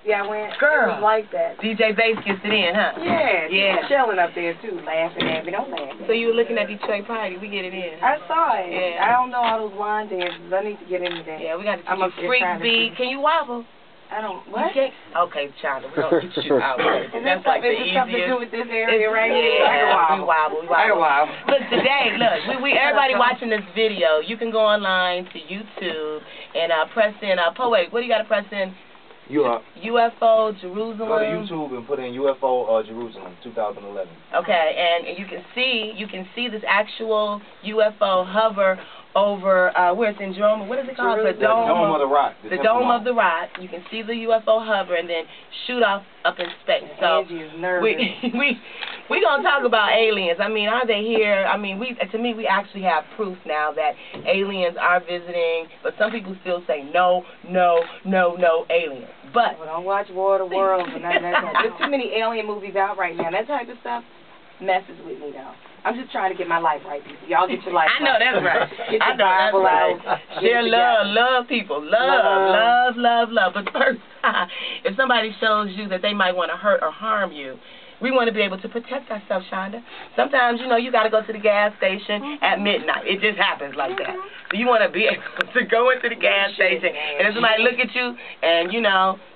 Yeah, I went. Girl. It was like that. DJ Bass gets it in, huh? Yeah. Yeah. Chilling up there, too, laughing at me. Don't laugh. So you were looking at Detroit Party. We get it in. I saw it. Yeah. I don't know all those line dances. I need to get into that. Yeah, we got to I'm teach you freak beat. Can you wobble? I don't. What? Okay, China, we're going to get you out. That's like the easiest. Something to do with this area right here? Yeah, we wobble. I can wobble. Look, today, everybody watching this video, you can go online to YouTube and press in, Poetic, what do you got to press in? UFO Jerusalem. Go to YouTube and put in UFO Jerusalem 2011. Okay, and you can see this actual UFO hover over where it's in Jerome. What is it called? The Dome of the Rock. The Dome of the Rock. You can see the UFO hover and then shoot off up in space. So we gonna talk about aliens. I mean, are they here? I mean, to me we actually have proof now that aliens are visiting, but some people still say no aliens. But well, don't watch War of the Worlds and none of that stuff. There's too many alien movies out right now. That type of stuff messes with me though. I'm just trying to get my life right, people. Y'all get your life right. I know that's right. Get your Bible out. Share love people. Love. But first, if somebody shows you that they might want to hurt or harm you, we want to be able to protect ourselves, Shonda. Sometimes, you got to go to the gas station at midnight. It just happens like that. So you want to be able to go into the gas station, and if somebody look at you and,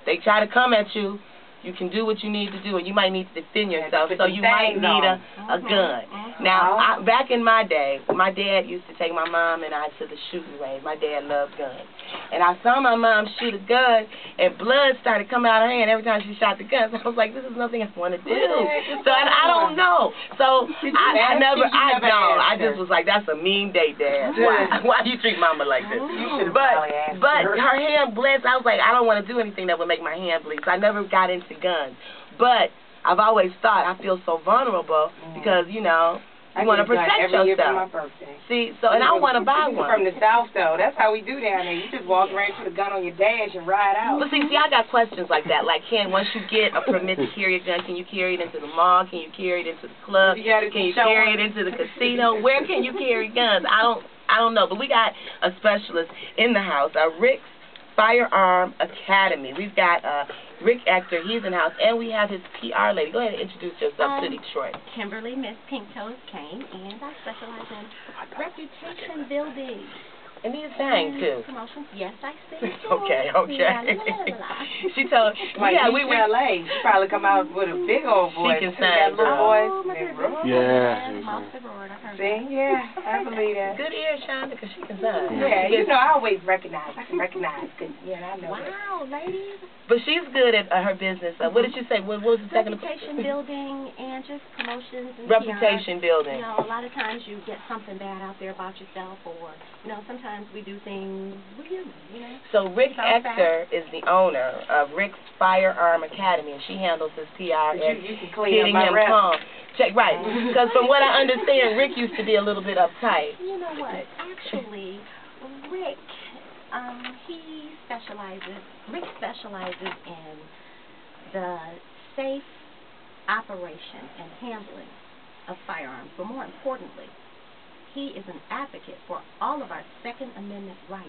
they try to come at you, you can do what you need to do, and you might need to defend yourself, so you might need a gun. Now, back in my day, my dad used to take my mom and I to the shooting range. My dad loved guns. And I saw my mom shoot a gun, and blood started coming out of her hand every time she shot the gun. So I was like, this is nothing I want to do. So I don't know. So I just was like, that's a mean date, Dad. Why do you treat Mama like this? But her hand bled, so I was like, I don't want to do anything that would make my hand bleed. So I never got into guns. But I've always thought I feel so vulnerable because, you want to protect yourself. Every year for my birthday. See, and I want to buy one. From the South, though. That's how we do down there. You just walk around, put a gun on your dash, and ride out. But see, I got questions like that. Like, once you get a permit to carry a gun, can you carry it into the mall? Can you carry it into the club? Can you carry it into the casino? Where can you carry guns? I don't know. But we got a specialist in the house, Rick's Firearm Academy. We've got Rick Ector, he's in the house, and we have his PR lady. Go ahead and introduce yourself to Detroit. Kimberly, Miss Pink Toes Kane, and I specialize in reputation building. And these things too. Promotions. Yes, I sing. Okay. She told we LA. She probably come out with a big old voice. She can sing. Yeah. See, I believe that. Good ear, Shonda, because she can sing. Yeah, I always recognize. I can recognize. I know. Wow, ladies. But she's good at her business. What did you say? What was the second? Reputation building and just promotions. And reputation building. A lot of times you get something bad out there about yourself, or sometimes we do things weird. So Rick Ector is the owner of Rick's Firearm Academy, and she handles his PR and getting him calm. Right, because from what I understand, Rick used to be a little bit uptight. You know what? Actually, Rick specializes in the safe operation and handling of firearms, but more importantly, he is an advocate for all of our Second Amendment rights,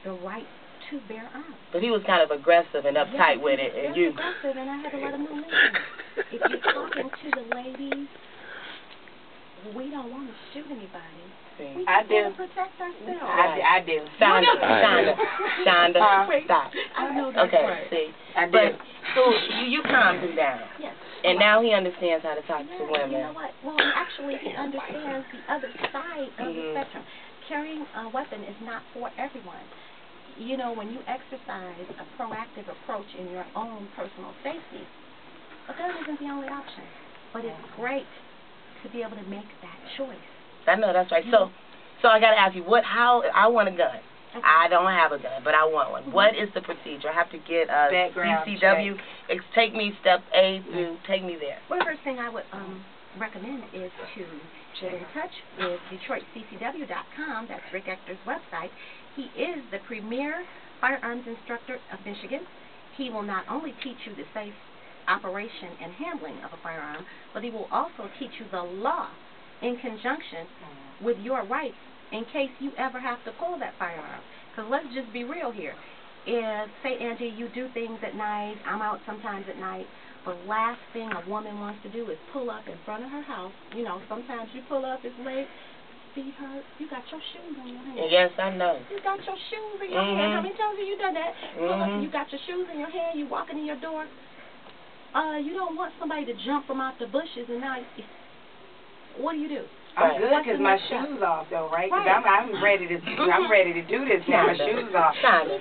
the right to bear arms. But he was kind of aggressive and uptight with it, and you. Aggressive, and I had to let him know, listen, if you're talking to the ladies, we don't want to shoot anybody. We just want to protect ourselves. I do. Shonda, stop. I know that's right. See, I do. But so you calmed him down. Yes. And now he understands how to talk to women. You know what? Well, actually, he understands the other side of the spectrum. Carrying a weapon is not for everyone. When you exercise a proactive approach in your own personal safety, a gun isn't the only option. But it's great to be able to make that choice. I know, that's right. So I got to ask you, how I want a gun. Okay. I don't have a gun, but I want one. What is the procedure? I have to get a CCW. Take me step A through, take me there. Well, the first thing I would recommend is to get in touch with DetroitCCW.com. That's Rick Ector's website. He is the premier firearms instructor of Michigan. He will not only teach you the safe operation and handling of a firearm, but he will also teach you the law in conjunction with your rights in case you ever have to pull that firearm. Because let's just be real here. if, say, Angie, you do things at night, I'm out sometimes at night, the last thing a woman wants to do is pull up in front of her house. You know, sometimes you pull up, it's late, feet hurt, you got your shoes in your hand. Yes, I know. You got your shoes in your hand. How many times have you done that? Pull up and you got your shoes in your hand, you walking in your door. You don't want somebody to jump from out the bushes, and now, what do you do? I'm good because my shoes off though, right? Because I'm ready to do this now. My shoes off. Exactly.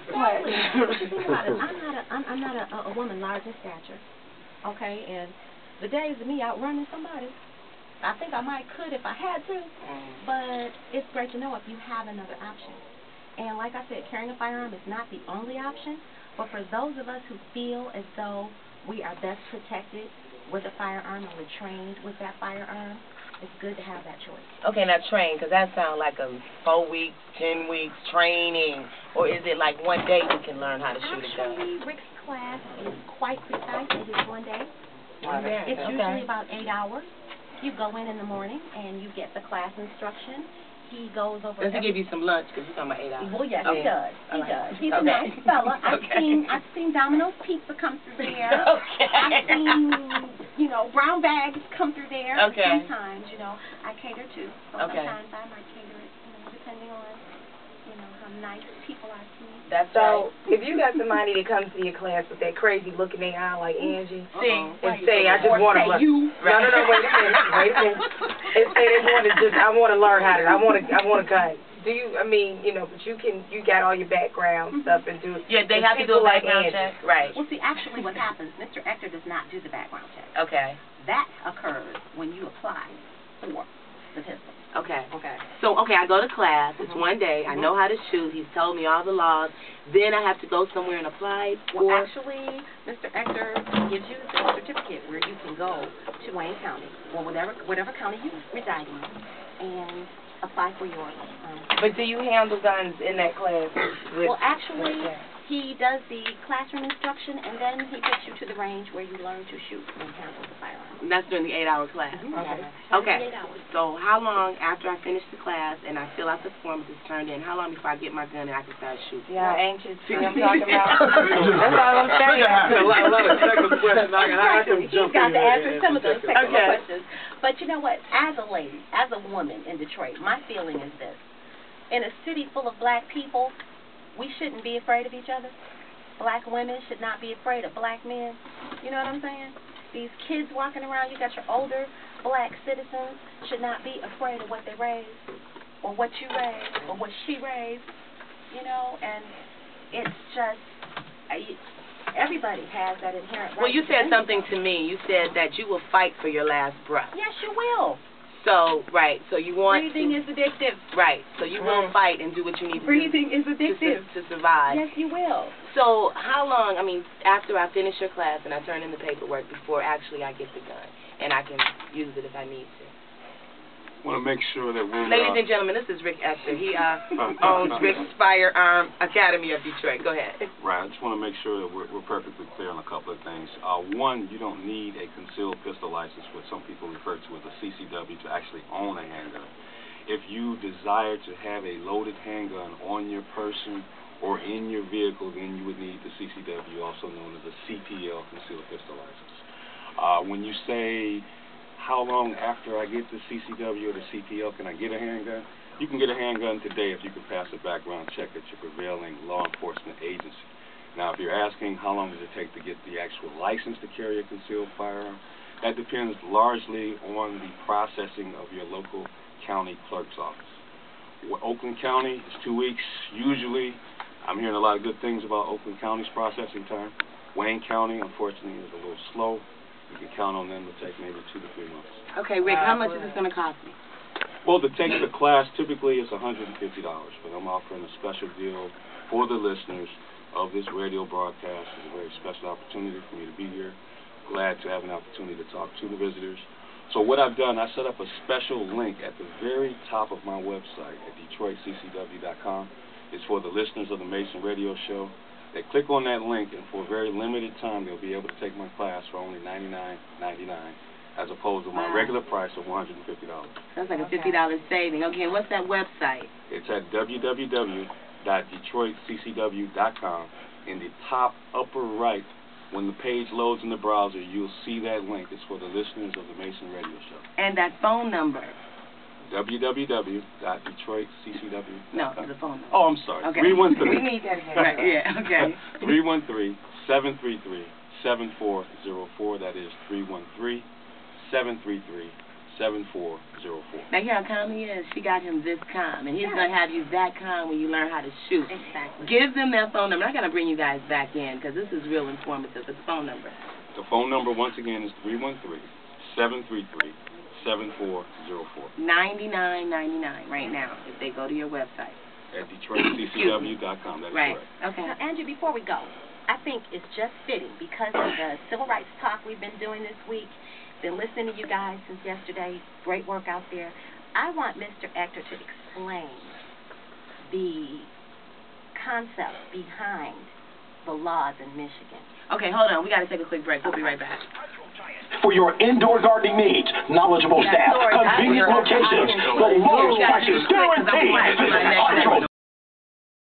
Think about it. I'm not a woman large in stature, okay? And the days of me outrunning somebody, I think I could if I had to, but it's great to know if you have another option. And like I said, carrying a firearm is not the only option, but for those of us who feel as though we are best protected with a firearm and we're trained with that firearm, it's good to have that choice. Okay, now train, because that sounds like a 4 weeks, 10 weeks training, or is it like one day you can learn how to shoot a gun? Actually, Rick's class is quite precise. It is one day. It's Okay. usually about 8 hours. You go in the morning and you get the class instruction. He goes over. Does he give you some lunch? Because you're talking about 8 hours. Well, yes, he does. He does. He's a Okay. nice fella. Okay. I've seen Domino's Pizza come through there. Okay. I've seen, brown bags come through there. Okay. Sometimes, I cater too. So Okay. sometimes I might cater it, depending on, how nice people are to me. That's So, right. if you got somebody that comes to your class with that crazy look in their eye like Angie, and See, say, I just want to learn. No, wait a minute. And say I want to learn how to, I want to gun. Do you, but you got all your background stuff and do. Yeah, they have to do a background check. Right. Well, see, actually what happens, Mr. Ector does not do the background check. Okay. That occurs when you apply for the pistol. Okay. Okay. So, I go to class. It's one day. I know how to shoot. He's told me all the laws. Then I have to go somewhere and apply for... Well, actually, Mr. Ector gives you the certificate where you can go to Wayne County, or whatever county you reside in, and apply for your... But do you handle guns in that class? Well, actually, he does the classroom instruction, and then he takes you to the range where you learn to shoot and handle the firearm. And that's during the 8-hour class. Okay. 8 hours. So how long after I finish the class and I fill out the forms it's turned in, how long before I get my gun and I can start shooting? Yeah, anxious. See what I'm talking about? That's all I'm saying. A lot of technical questions. I can He's jump got in to there answer and some of those technical Okay. questions. But you know what? As a lady, as a woman in Detroit, my feeling is this. In a city full of black people, we shouldn't be afraid of each other. Black women should not be afraid of black men. You know what I'm saying? These kids walking around, you got your older black citizens, should not be afraid of what they raised, or what you raised, or what she raised, and it's just, everybody has that inherent right. Well, you said something to me. You said that you will fight for your last breath. Yes, you will. So, right, so you want Breathing is addictive. Right, so you will fight and do what you need to Breathing do is addictive. to survive. Yes, you will. So how long, after I finish your class and I turn in the paperwork before actually I get the gun and I can use it if I need to? I want to make sure that we're... Ladies and gentlemen, this is Rick Ector. He owns Rick's Firearm Academy of Detroit. Go ahead. Right, I just want to make sure that we're perfectly clear on a couple of things. One, you don't need a concealed pistol license, what some people refer to as a CCW, to actually own a handgun. If you desire to have a loaded handgun on your person or in your vehicle, then you would need the CCW, also known as a CPL, concealed pistol license. When you say, how long after I get the CCW or the CPL can I get a handgun? You can get a handgun today if you can pass a background check at your prevailing law enforcement agency. Now, if you're asking how long does it take to get the actual license to carry a concealed firearm, that depends largely on the processing of your local county clerk's office. Oakland County is 2 weeks. Usually, I'm hearing a lot of good things about Oakland County's processing time. Wayne County, unfortunately, is a little slow. You can count on them to take maybe 2 to 3 months. Okay, Rick, how much is this going to cost me? Well, to take the class, typically it's $150, but I'm offering a special deal for the listeners of this radio broadcast. It's a very special opportunity for me to be here. Glad to have an opportunity to talk to the visitors. So what I've done, I set up a special link at the very top of my website at DetroitCCW.com. It's for the listeners of the Mason Radio Show. They click on that link, and for a very limited time, they'll be able to take my class for only $99.99, as opposed to my regular price of $150. That's like a $50 saving. Okay, what's that website? It's at www.detroitccw.com. www.detroitccw.com. In the top upper right, when the page loads in the browser, you'll see that link. It's for the listeners of the Mason Radio Show. And that phone number. www.detroitccw.com. No, the phone number. Oh, I'm sorry. Okay. 313. We need that again. Right, yeah, okay. 313-733-7404. That is 313-733-7404. Now, hear how calm he is? She got him this calm, and he's going to have you that calm when you learn how to shoot. Exactly. Give them that phone number. I'm going to bring you guys back in because this is real informative. The phone number. The phone number, once again, is 313-733-7404. $99.99 right now if they go to your website. At DetroitCCW.com. That is right. correct. Okay. Now, Andrew, before we go, I think it's just fitting because of the civil rights talk we've been doing this week. Been listening to you guys since yesterday. Great work out there. I want Mr. Ector to explain the concept behind the laws in Michigan. Okay, hold on. We got to take a quick break. We'll be right back. For your indoor gardening needs, knowledgeable staff, convenient locations, the lowest prices.